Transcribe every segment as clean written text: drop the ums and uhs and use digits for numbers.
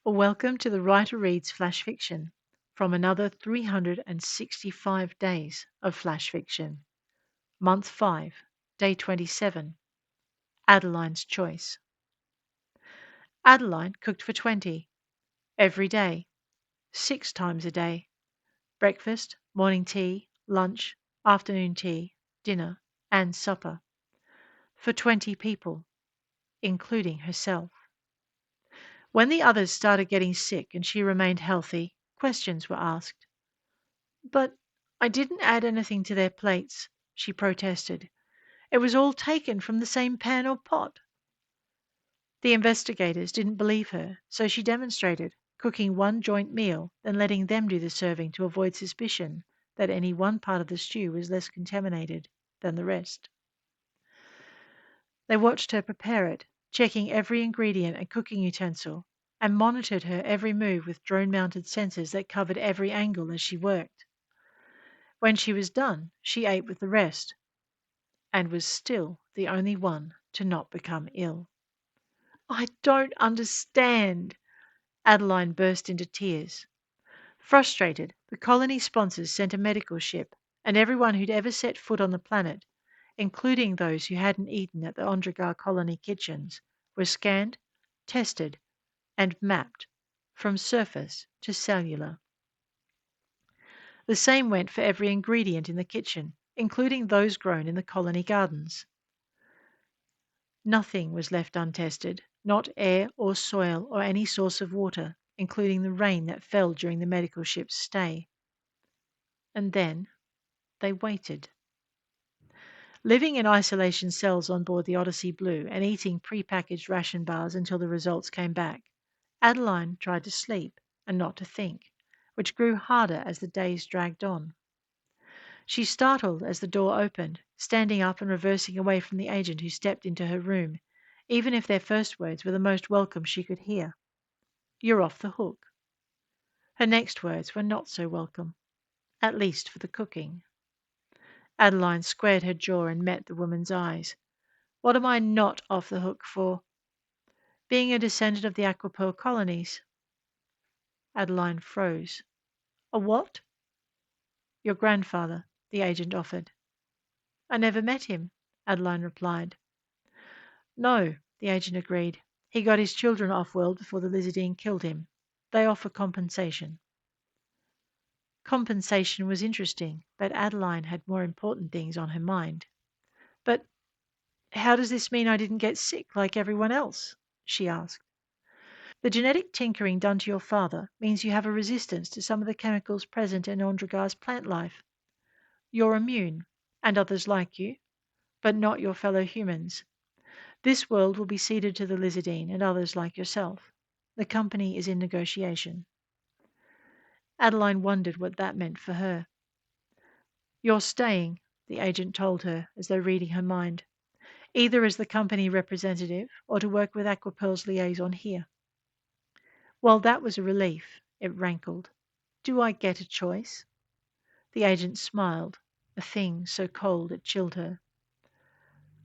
Welcome to the Writer Reads Flash Fiction from another 365 days of flash fiction. Month 5, Day 27. Adeline's Choice. Adeline cooked for 20 every day, 6 times a day. Breakfast, morning tea, lunch, afternoon tea, dinner, and supper. For 20 people, including herself. When the others started getting sick and she remained healthy, questions were asked. "But I didn't add anything to their plates," she protested. "It was all taken from the same pan or pot." The investigators didn't believe her, so she demonstrated, cooking one joint meal, then letting them do the serving to avoid suspicion that any one part of the stew was less contaminated than the rest. They watched her prepare it, checking every ingredient and cooking utensil, and monitored her every move with drone-mounted sensors that covered every angle as she worked. When she was done, she ate with the rest, and was still the only one to not become ill. "I don't understand." Adeline burst into tears. Frustrated, the colony sponsors sent a medical ship, and everyone who'd ever set foot on the planet, including those who hadn't eaten at the Ondragar colony kitchens, were scanned, tested, and mapped from surface to cellular. The same went for every ingredient in the kitchen, including those grown in the colony gardens. Nothing was left untested, not air or soil or any source of water, including the rain that fell during the medical ship's stay. And then they waited. Living in isolation cells on board the Odyssey Blue and eating pre-packaged ration bars until the results came back, Adeline tried to sleep and not to think, which grew harder as the days dragged on. She startled as the door opened, standing up and reversing away from the agent who stepped into her room, even if their first words were the most welcome she could hear. "You're off the hook." Her next words were not so welcome, at least for the cooking. Adeline squared her jaw and met the woman's eyes. "What am I not off the hook for?" "Being a descendant of the Aquapearl colonies." Adeline froze. "A what?" "Your grandfather," the agent offered. "I never met him," Adeline replied. "No," the agent agreed. "He got his children off-world before the lizardine killed him. They offer compensation." Compensation was interesting, but Adeline had more important things on her mind. "But how does this mean I didn't get sick like everyone else?" she asked. "The genetic tinkering done to your father means you have a resistance to some of the chemicals present in Ondragar's plant life. You're immune, and others like you, but not your fellow humans. This world will be ceded to the lizardine and others like yourself. The company is in negotiation." Adeline wondered what that meant for her. "You're staying," the agent told her as though reading her mind, "either as the company representative or to work with Aquapearl's liaison here." While that was a relief, it rankled. "Do I get a choice?" The agent smiled, a thing so cold it chilled her.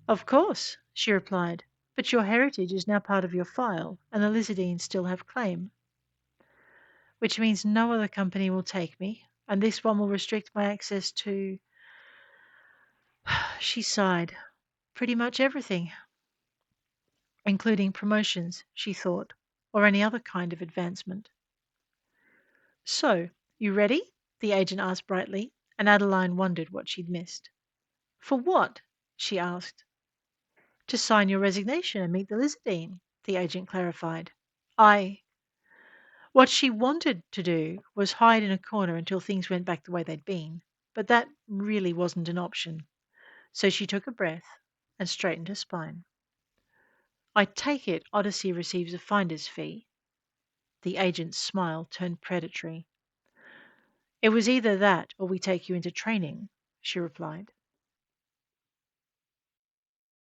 "Of course," she replied, "but your heritage is now part of your file, and the lizardines still have claim." "Which means no other company will take me, and this one will restrict my access to—" She sighed. "Pretty much everything." Including promotions, she thought, or any other kind of advancement. "So, you ready?" the agent asked brightly, and Adeline wondered what she'd missed. "For what?" she asked. "To sign your resignation and meet the lizardine," the agent clarified. What she wanted to do was hide in a corner until things went back the way they'd been, but that really wasn't an option. So she took a breath and straightened her spine. "I take it Odyssey receives a finder's fee." The agent's smile turned predatory. "It was either that or we take you into training," she replied.